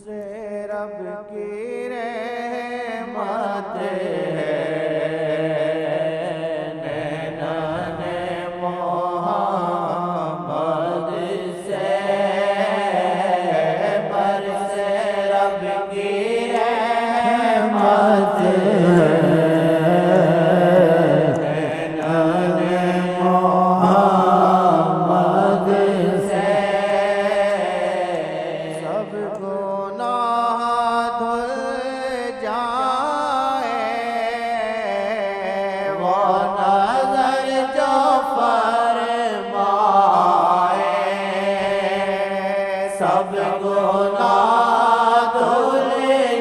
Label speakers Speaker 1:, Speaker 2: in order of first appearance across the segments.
Speaker 1: سے رب کی رحمت ہے نینان محمد سے برسے رب کی رحمت ہے نینان محمد سے سب گناہ دھل جائے وہ نظر جو فرمائے سب گناہ دھل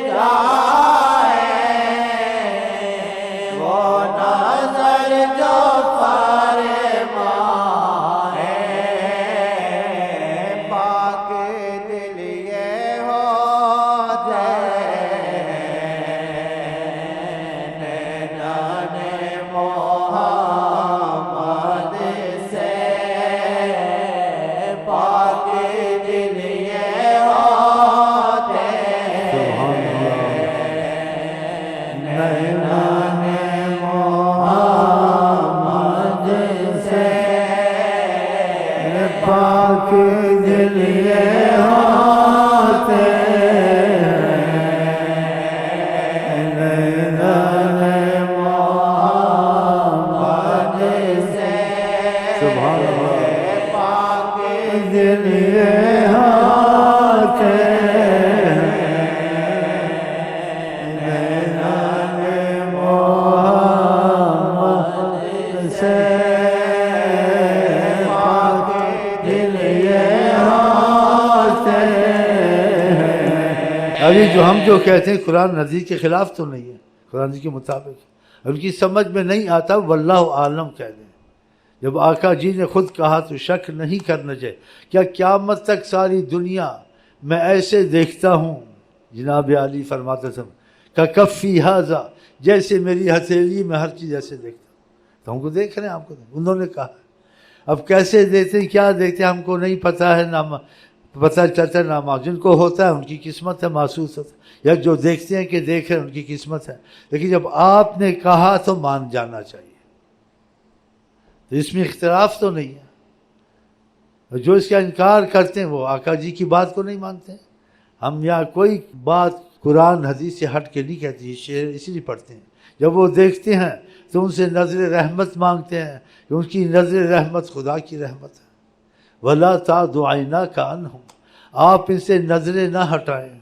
Speaker 1: جائے وہ نظر جو فرمائے پاک دل یہ ہو نینان محمد سے پاک دل یہ ہوتے نینان محمد سے پاک دل یہ ہوتے نینان محمد سے پاک دل یہ ہوتے نینان محمد سے پاک دل یہ ہوتے
Speaker 2: ابھی جو ہم جو کہتے ہیں قرآن حدیث کے خلاف تو نہیں ہے، قرآن حدیث کے مطابق ان کی سمجھ میں نہیں آتا واللہ عالم کہہ دیں۔ جب آقا جی نے خود کہا تو شک نہیں کرنا چاہیے۔ کیا قیامت تک ساری دنیا میں ایسے دیکھتا ہوں، جناب علی فرماتے تھے کہ کفی ھذا، جیسے میری ہتھیلی میں ہر چیز ایسے دیکھتا ہوں، تو ہم کو دیکھ رہے ہیں، آپ کو انہوں نے کہا۔ اب کیسے دیکھتے ہیں، کیا دیکھتے ہیں، ہم کو نہیں پتہ ہے، نہ پتہ چلتا ہے، نہ جن کو ہوتا ہے ان کی قسمت ہے، محسوس ہوتا ہے، یا جو دیکھتے ہیں کہ دیکھ رہے ہیں ان کی قسمت ہے، لیکن جب آپ نے کہا تو مان جانا چاہیے، تو اس میں اختلاف تو نہیں ہے۔ جو اس کا انکار کرتے ہیں وہ آقا جی کی بات کو نہیں مانتے ہیں۔ ہم یہاں کوئی بات قرآن حدیث سے ہٹ کے نہیں کہتے، یہ شعر اسی لیے پڑھتے ہیں۔ جب وہ دیکھتے ہیں تو ان سے نظر رحمت مانگتے ہیں کہ ان کی نظر رحمت خدا کی رحمت ہے۔ وَلَا تَعْدُ عَيْنَاكَ عَنْهُمْ، آپ ان سے نظریں نہ ہٹائیں،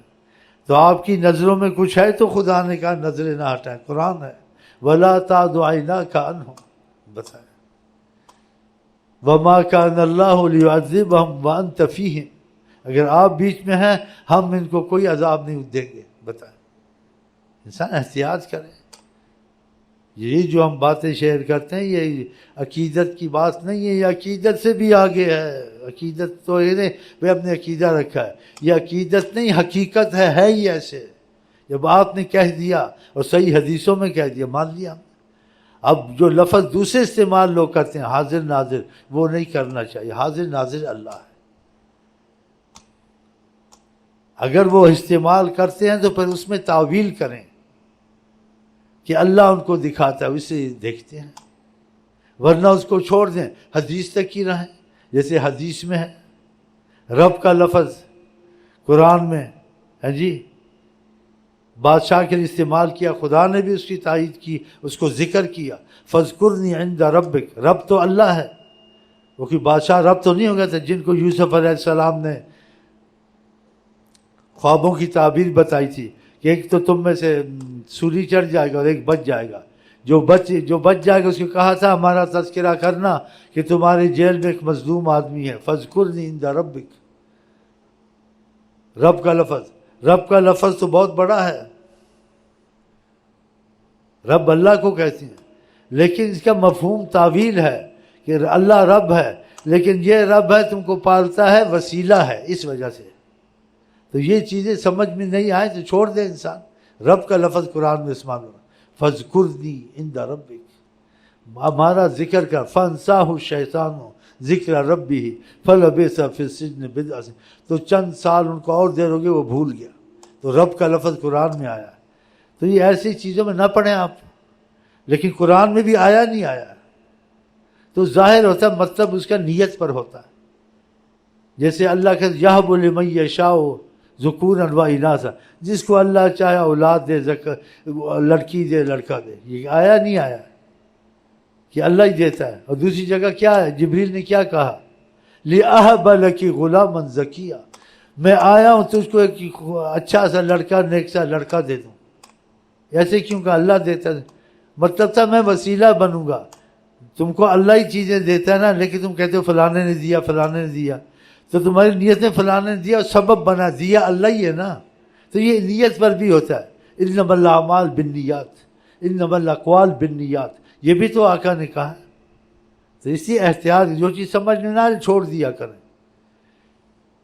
Speaker 2: تو آپ کی نظروں میں کچھ ہے تو خدا نے کہا نظریں نہ ہٹائیں، قرآن ہے۔ وَلَا تَعْدُ عَيْنَاكَ عَنْهُمْ، بتائیں۔ وَمَا كَانَ اللَّهُ لِيُعَذِّبَهُمْ وَأَنْتَ فِيهِمْ، اگر آپ بیچ میں ہیں ہم ان کو کوئی عذاب نہیں دیں گے، بتائیں۔ انسان احتیاط کرے، یہ جو ہم باتیں شیئر کرتے ہیں یہ عقیدت کی بات نہیں ہے، یہ عقیدت سے بھی آگے ہے۔ عقیدت تو یہ نہیں بھائی اپنے عقیدہ رکھا ہے، یہ عقیدت نہیں، حقیقت ہے ہی ایسے۔ جب آپ نے کہہ دیا اور صحیح حدیثوں میں کہہ دیا، مان لیا ہم نے۔ اب جو لفظ دوسرے استعمال لوگ کرتے ہیں، حاضر ناظر، وہ نہیں کرنا چاہیے۔ حاضر ناظر اللہ ہے، اگر وہ استعمال کرتے ہیں تو پھر اس میں تعویل کریں کہ اللہ ان کو دکھاتا ہے، اسے دیکھتے ہیں، ورنہ اس کو چھوڑ دیں، حدیث تک ہی رہیں۔ جیسے حدیث میں ہے رب کا لفظ قرآن میں ہے جی، بادشاہ کے لیے استعمال کیا، خدا نے بھی اس کی تائید کی، اس کو ذکر کیا۔ فَاذْكُرْنِي عِنْدَ رَبِّكَ، رب تو اللہ ہے، وہ کوئی بادشاہ رب تو نہیں ہو گیا تھا جن کو یوسف علیہ السلام نے خوابوں کی تعبیر بتائی تھی کہ ایک تو تم میں سے سولی چڑھ جائے گا اور ایک بچ جائے گا، جو بچ جائے گا اس کو کہا تھا ہمارا تذکرہ کرنا کہ تمہارے جیل میں ایک مظلوم آدمی ہے، فَاذْكُرْنِي عِنْدَ رَبِّكَ۔ رب کا لفظ تو بہت بڑا ہے، رب اللہ کو کہتے ہیں، لیکن اس کا مفہوم تعویل ہے کہ اللہ رب ہے، لیکن یہ رب ہے تم کو پالتا ہے، وسیلہ ہے، اس وجہ سے۔ تو یہ چیزیں سمجھ میں نہیں آئے تو چھوڑ دے انسان۔ رب کا لفظ قرآن میں استعمال ہوا، فَاذْكُرْنِي عِنْدَ رَبِّكَ، ہمارا ذکر کر، فَانْسَاهُ الشَّيْطَانُ ذکر ربی فلبث فی السجن بضع سنین، تو چند سال ان کو اور دیر ہو گئی وہ بھول گیا، تو رب کا لفظ قرآن میں آیا۔ تو یہ ایسی چیزوں میں نہ پڑھیں آپ، لیکن قرآن میں بھی آیا نہیں آیا تو ظاہر ہوتا ہے مطلب اس کا نیت پر ہوتا ہے۔ جیسے اللہ کے یہب لمن یشاء ذکورا و اناثا، جس کو اللہ چاہے اولاد دے، لڑکی دے لڑکا دے، یہ آیا نہیں آیا کہ اللہ ہی دیتا ہے۔ اور دوسری جگہ کیا ہے، جبریل نے کیا کہا، لِأَهَبَ لَكِ غُلَامًا زَكِيًّا، میں آیا ہوں تجھ کو ایک اچھا سا لڑکا، نیک سا لڑکا دے دوں۔ ایسے کیوں کہ اللہ دیتا ہے، مطلب تھا میں وسیلہ بنوں گا، تم کو اللہ ہی چیزیں دیتا ہے نا، لیکن تم کہتے ہو فلانے نے دیا فلانے نے دیا، تو تمہاری نیت میں فلانے نے دیا اور سبب بنا دیا اللہ ہی ہے نا۔ تو یہ نیت پر بھی ہوتا ہے، انما الاعمال بالنیات انما الاقوال بالنیات، یہ بھی تو آقا نے کہا ہے۔ تو اسی احتیاط، جو چیز سمجھ میں نہ آئے چھوڑ دیا کریں،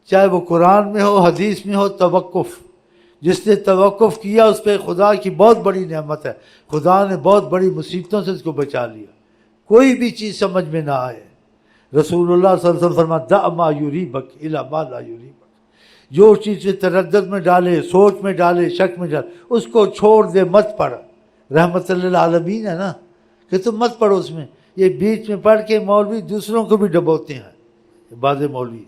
Speaker 2: چاہے وہ قرآن میں ہو حدیث میں ہو۔ توقف، جس نے توقف کیا اس پہ خدا کی بہت بڑی نعمت ہے، خدا نے بہت بڑی مصیبتوں سے اس کو بچا لیا۔ کوئی بھی چیز سمجھ میں نہ آئے، رسول اللہ صلی اللہ علیہ وسلم فرمایا دع ما یریبک الی ما لا یریبک، جو چیز سے تردد میں ڈالے، سوچ میں ڈالے، شک میں ڈالے، اس کو چھوڑ دے، مت پڑھ۔ رحمت للعالمین ہے نا کہ تم مت پڑھو اس میں۔ یہ بیچ میں پڑھ کے مولوی دوسروں کو بھی ڈبوتے ہیں، بعض مولوی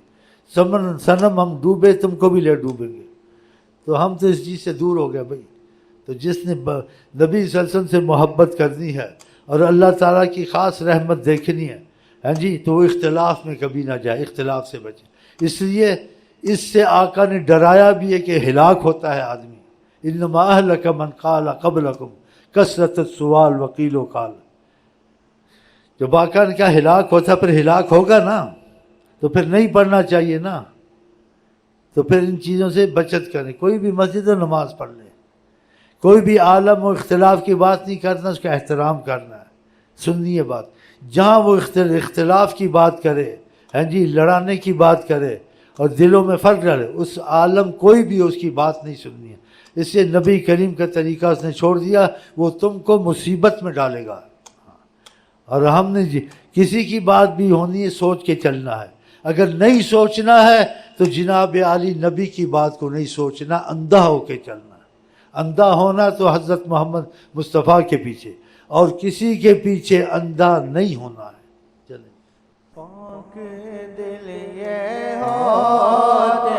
Speaker 2: صنم ہم ڈوبے تم کو بھی لے ڈوبیں گے۔ تو ہم تو اس چیز سے دور ہو گئے بھائی۔ تو جس نے نبی صلی اللہ علیہ وسلم سے محبت کرنی ہے اور اللہ تعالیٰ کی خاص رحمت دیکھنی ہے، ہاں جی، تو وہ اختلاف میں کبھی نہ جائے، اختلاف سے بچے۔ اس لیے اس سے آقا نے ڈرایا بھی ہے کہ ہلاک ہوتا ہے آدمی۔ انما اہلک من قال قبلکم کثرت السؤال وقیل و قال، جب آقا نے کہا ہلاک ہوتا پھر ہلاک ہوگا نا، تو پھر نہیں پڑھنا چاہیے نا۔ تو پھر ان چیزوں سے بچت کریں۔ کوئی بھی مسجد و نماز پڑھ لے، کوئی بھی عالم و اختلاف کی بات نہیں کرنا، اس کا احترام کرنا ہے، سننی ہے بات۔ جہاں وہ اختلاف کی بات کرے، ہاں جی، لڑانے کی بات کرے اور دلوں میں فرق ڈالے، اس عالم کوئی بھی اس کی بات نہیں سننی ہے۔ اس سے نبی کریم کا طریقہ اس نے چھوڑ دیا، وہ تم کو مصیبت میں ڈالے گا۔ اور ہم نے کسی کی بات بھی ہونی ہے سوچ کے چلنا ہے، اگر نہیں سوچنا ہے تو جناب عالی نبی کی بات کو نہیں سوچنا، اندھا ہو کے چلنا ہے۔ اندھا ہونا تو حضرت محمد مصطفیٰ کے پیچھے، اور کسی کے پیچھے اندھا نہیں ہونا ہے۔ چلیں
Speaker 1: پاک دل یہ ہوتے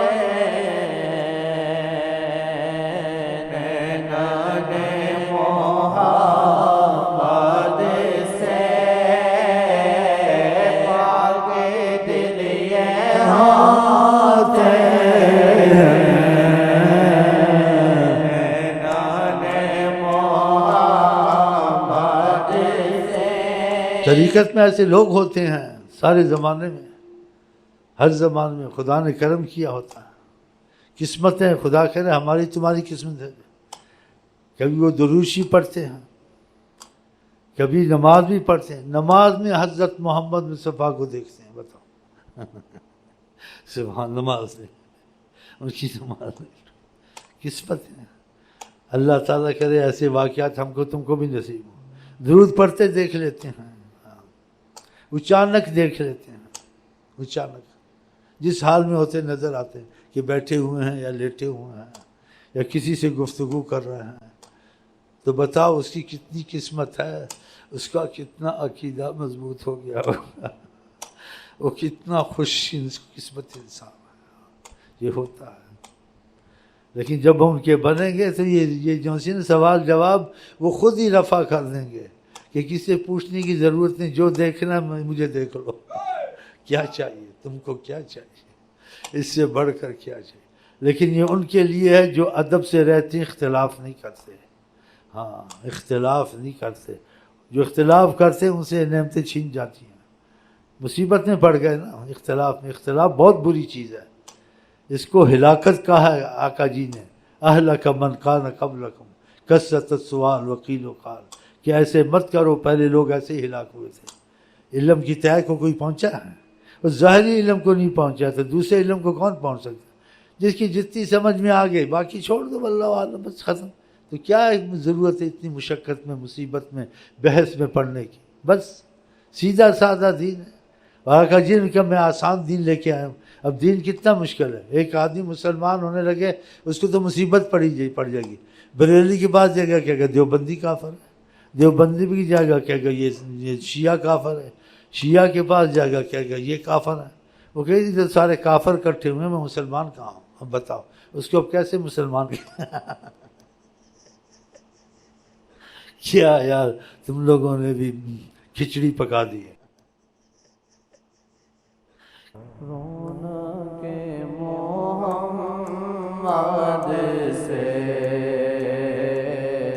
Speaker 2: طریقت میں ایسے لوگ ہوتے ہیں سارے زمانے میں، ہر زمان میں خدا نے کرم کیا ہوتا ہے۔ قسمتیں خدا کرے ہماری تمہاری قسمت ہے۔ کبھی وہ دروشی پڑھتے ہیں، کبھی نماز بھی پڑھتے ہیں، نماز میں حضرت محمد مصطفیٰ کو دیکھتے ہیں، بتاؤ سبحان، نماز میں ان کی نماز میں قسمت ہے۔ اللہ تعالیٰ کرے ایسے واقعات ہم کو تم کو بھی نصیب ہو۔ درود پڑھتے دیکھ لیتے ہیں، اچانک دیکھ لیتے ہیں، اچانک جس حال میں ہوتے نظر آتے ہیں کہ بیٹھے ہوئے ہیں یا لیٹے ہوئے ہیں یا کسی سے گفتگو کر رہے ہیں، تو بتاؤ اس کی کتنی قسمت ہے، اس کا کتنا عقیدہ مضبوط ہو گیا ہوگا، وہ کتنا خوش قسمت انسان ہے۔ یہ ہوتا ہے، لیکن جب ہم ان کے بنیں گے تو یہ جو سی نا سوال جواب وہ خود ہی رفع کر دیں گے کہ کسی سے پوچھنے کی ضرورت نہیں، جو دیکھنا مجھے دیکھ لو، کیا چاہیے تم کو، کیا چاہیے، اس سے بڑھ کر کیا چاہیے۔ لیکن یہ ان کے لیے ہے جو ادب سے رہتے ہیں، اختلاف نہیں کرتے۔ ہاں، اختلاف نہیں کرتے، جو اختلاف کرتے ہیں ان سے نعمتیں چھین جاتی ہیں، مصیبت میں پڑ گئے نا اختلاف میں۔ اختلاف بہت بری چیز ہے، اس کو ہلاکت کہا ہے آقا جی نے، اہلک من کان قبلکم کثرت السؤال وقیل و قال، کہ ایسے مت کرو، پہلے لوگ ایسے ہی ہلاک ہوئے تھے۔ علم کی تہہ کو کوئی پہنچا ہے؟ اور ظاہری علم کو نہیں پہنچا تو دوسرے علم کو کون پہنچ سکتا؟ جس کی جتنی سمجھ میں آ گئی، باقی چھوڑ دو، واللہ عالم، بس ختم۔ تو کیا ضرورت ہے اتنی مشقت میں، مصیبت میں، بحث میں پڑھنے کی؟ بس سیدھا سادہ دین ہے۔ اور کہا جی نے کہا میں آسان دین لے کے آیا ہوں. اب دین کتنا مشکل ہے. ایک آدمی مسلمان ہونے لگے اس کو تو مصیبت پڑ جائے گی. بریلی کے بعد جائے گا کیا کہ دیوبندی کافر ہے, دیوبندی بھی جائے گا کیا کہ یہ شیعہ کافر ہے, شیعہ کے پاس جائے گا کیا کہ یہ کافر ہے. وہ کہ جی سارے کافر اکٹھے ہوئے میں مسلمان کہاں ہوں. اب بتاؤ اس کو اب کیسے مسلمان کیا یار تم لوگوں نے بھی کھچڑی پکا دی ہے.
Speaker 1: رونق محمد سے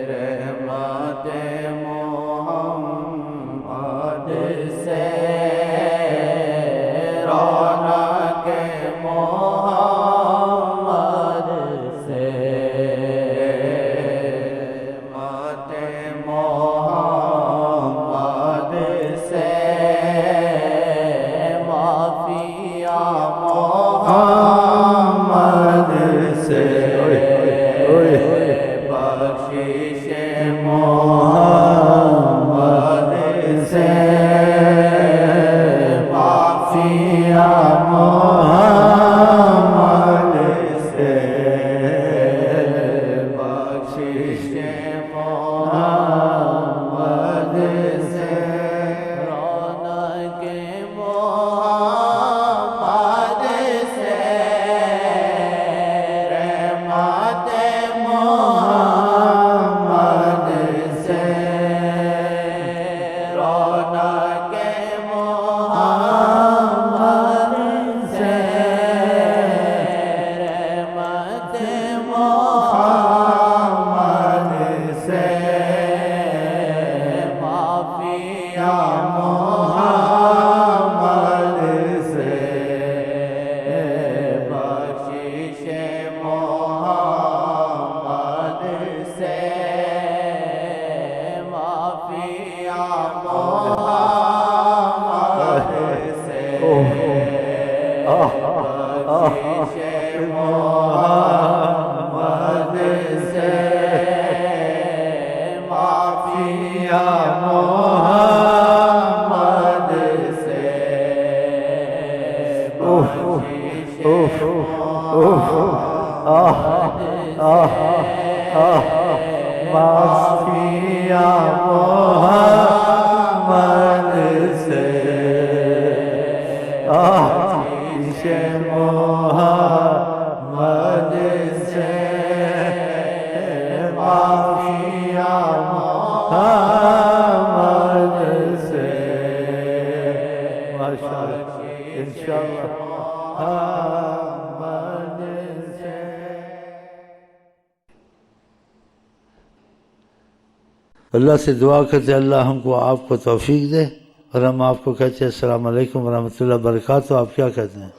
Speaker 1: رحمت محمد سے رونق محمد سے رحمت محمد سے محمد سے بخشش محمد سے معافیہ محمد سے بخشش محمد سے رونق محمد سے رحمت محمد سے رونق محمد سے رحمت محمد سے معافیہ محمد سے بخشش محمد سے معافیہ محمد سے بخشش محمد سے معافیہ محمد سے بخشش معافیہ محمد سے بخشش محمد سے معافیہ محمد سے
Speaker 2: ماشاءاللہ انشاءاللہ.
Speaker 1: محمد سے.
Speaker 2: اللہ سے دعا کرتے اللہ ہم کو آپ کو توفیق دے, اور ہم آپ کو کہتے ہیں السلام علیکم ورحمۃ اللہ وبرکاتہ. آپ کیا کہتے ہیں؟